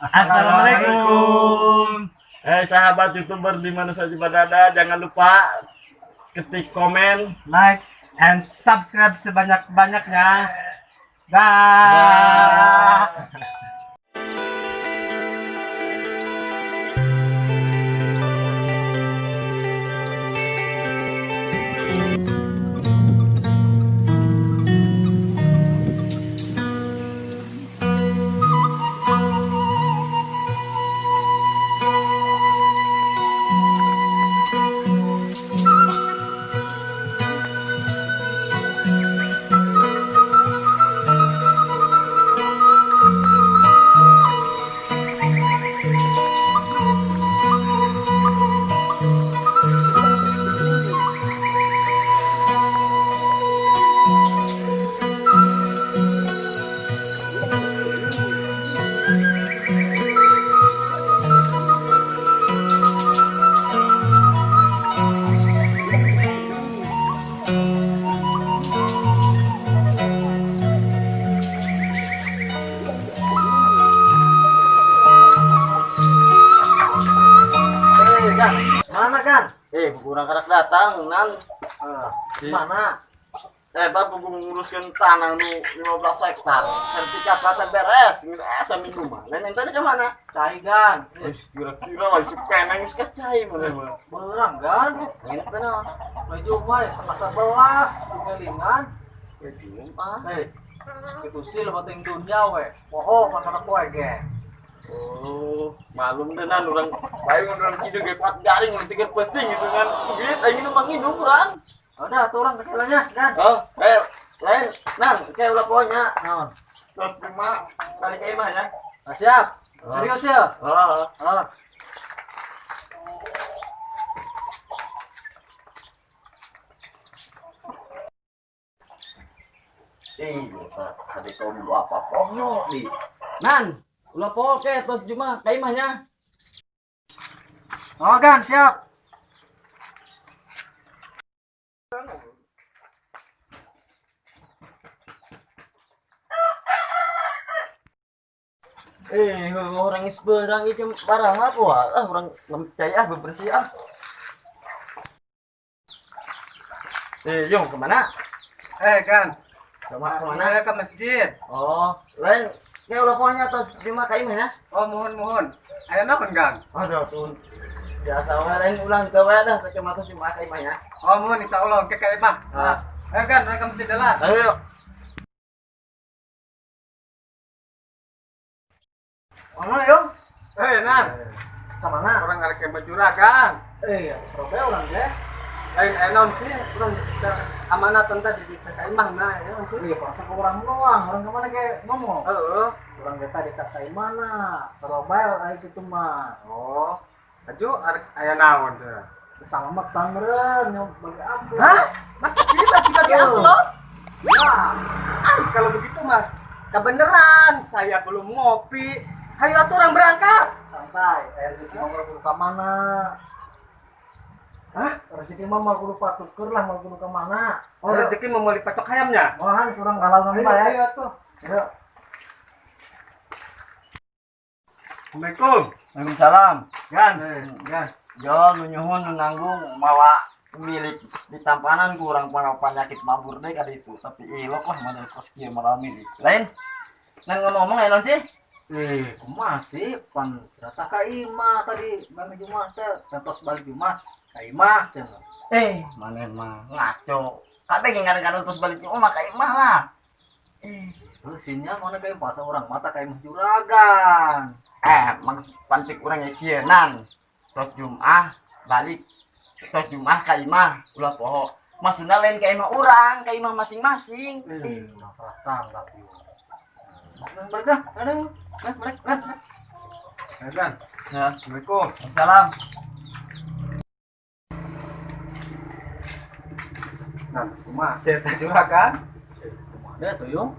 Assalamualaikum. Sahabat YouTuber di mana saja berada, jangan lupa ketik komen, like, and subscribe sebanyak-banyaknya. Dah. Dah. Kan, mana kan? Kurang karak datang, nan. Mana? Tapi gue menguruskan tanah nih 15 hektar. Sertifikat tanah beres, asa minuman. Lain tadi ke mana? Cai gan. Kira-kira lagi suka neng suka cai mana? Berang gan. Enak benar. Baju mah setengah 11 kelingan. Itu sih lo penting dunia we. Oh, mana kowe ge. Oh, malum deh nan orang baik orang ciduk ge kuat garing nanti kan penting gitu kan. Begitu aing nu manginum urang. Udah tuh orang kecilnya gan. Lain nan kayak ulah pokoknya. Naon? Terus prima balik ke imah ya. Siap. Serius ya? Oh. Ada kau dulu apa pokok di nan ulah poke terus cuma kaimahnya. Oh gan, siap. Orang isberang itu barang aku orang percaya bebersih Yung kemana? Gan. Kemana? Ke masjid. Oh, lain kayak ulah pokoknya terus cuma kaimahnya. Oh, mohon. Ayo naon gan? Aduh tuh biasa lain ulang ke dah cuma terus cuma kaimahnya. Oh, mohon insyaallah ke kaimah. Ayo gan, ke masjid lah. Ayo. Mana yuk? Nan. Kemana? Orang ngarek ke juragan. Robe orang deh. Lain enon sih, orang amanah tentang di kaimah nah, enon sih. Iya, pasang ke orang doang. Orang kemana kayak ngomong? Orang Kita di kaimana? Surabaya ayo gitu mah. Oh. Aju aya naon teh? Selamat tangren yang bagi amplop. Hah? Masa sih bagi-bagi amplop? Wah. Kalau begitu mah kebeneran saya belum ngopi. Hayu atuh orang berangkat. Santai, rezeki mah kudu ka mana? Hah? Rezeki mah mah kudu patuker lah, mah kudu ka mana? Oh, rezeki mau beli patok ayamnya. Wah, surang galau nang ya. Ayo atuh. Ayo. Assalamualaikum. Waalaikumsalam. Gan. Jo nunyuhun nu nanggung mawa milik di tampanan kurang penyakit mabur deh kada itu. Tapi ilok lah model kos kieu malami. Lain. Nang ngomong enon sih? Masih pan data ka imah tadi bang Jumat teh tentos balik Jumat ka imah cenah. Manen mah ngaco. Kabeh ge ngaran-ngaran terus balik mah ka imah lah. Sinyal mana kayak bahasa orang mata kayak juragan. Maksud pancik urang kieu nan. Terus Jumat balik. Terus Jumat ka imah ulah poho. Maksudna lain ka imah urang, ka imah masing-masing. Masalah tanggap yuk. Balik dah, balik. Gan. Ya, Assalamualaikum. salam. Nah, masih teh juragan. Ada tuh yung.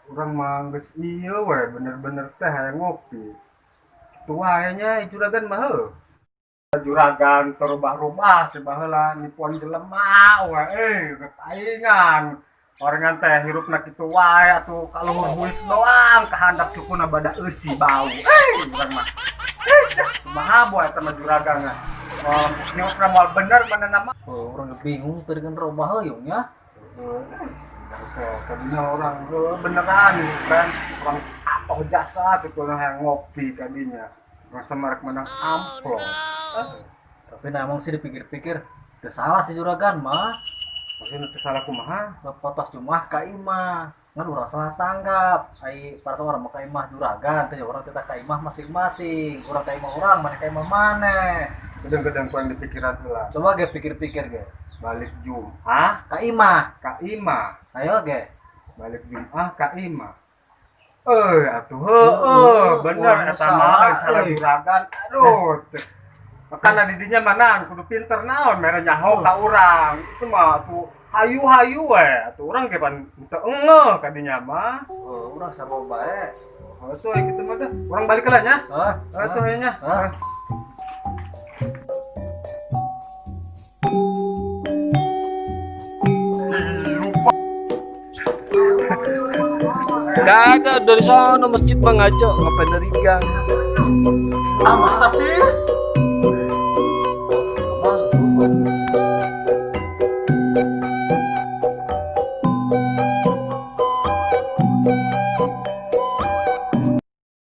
Orang mah geus ieu we bener-bener teh hayang ngopi. Tuanya juragan mah heuh. Juragan terubah-rubah coba heula nipon jelema we ketaingan Orang teh hirupna kitu wae atuh kalau buis doang kahandap sukuna bada eusi bau. Urang mah. Kumaha boy eta mah juragan. Oh, hirupna moal bener mana nama. Oh, orang bingung teu dengan rumah heuyeung nya. Karena orang beneran kan orang atau jasa gitu yang ngopi kadinya rasa merek menang amplop. Tapi namang sih dipikir-pikir teu salah si juragan mah. Maksudnya salah kumaha? Lepotos cuma ka imah. Ngan urang salah tanggap. Ai para orang mah ka imah juragan teh urang teh ka imah masing-masing. Urang ka imah urang, maneh ka imah maneh. Gedeng-gedeng ku yang dipikiran heula. Coba ge pikir-pikir ge. Balik Jumat Ka imah. ka imah. Ayo ge. Balik Jumat ka imah. Atuh heueuh, bener eta mah salah juragan. Aduh. Makana didinya manaan kudu pinter naon mere nyaho ka urang. Itu mah tuh hayu-hayu we. Atuh urang ge pan teu engeuh ka dinya mah. Oh, urang sarua bae. Atuh kitu mah dah. Urang balik heula nya. Atuh nya. Kagak dari sana masjid mah ngaco ngapain dari gang. Ah masa sih?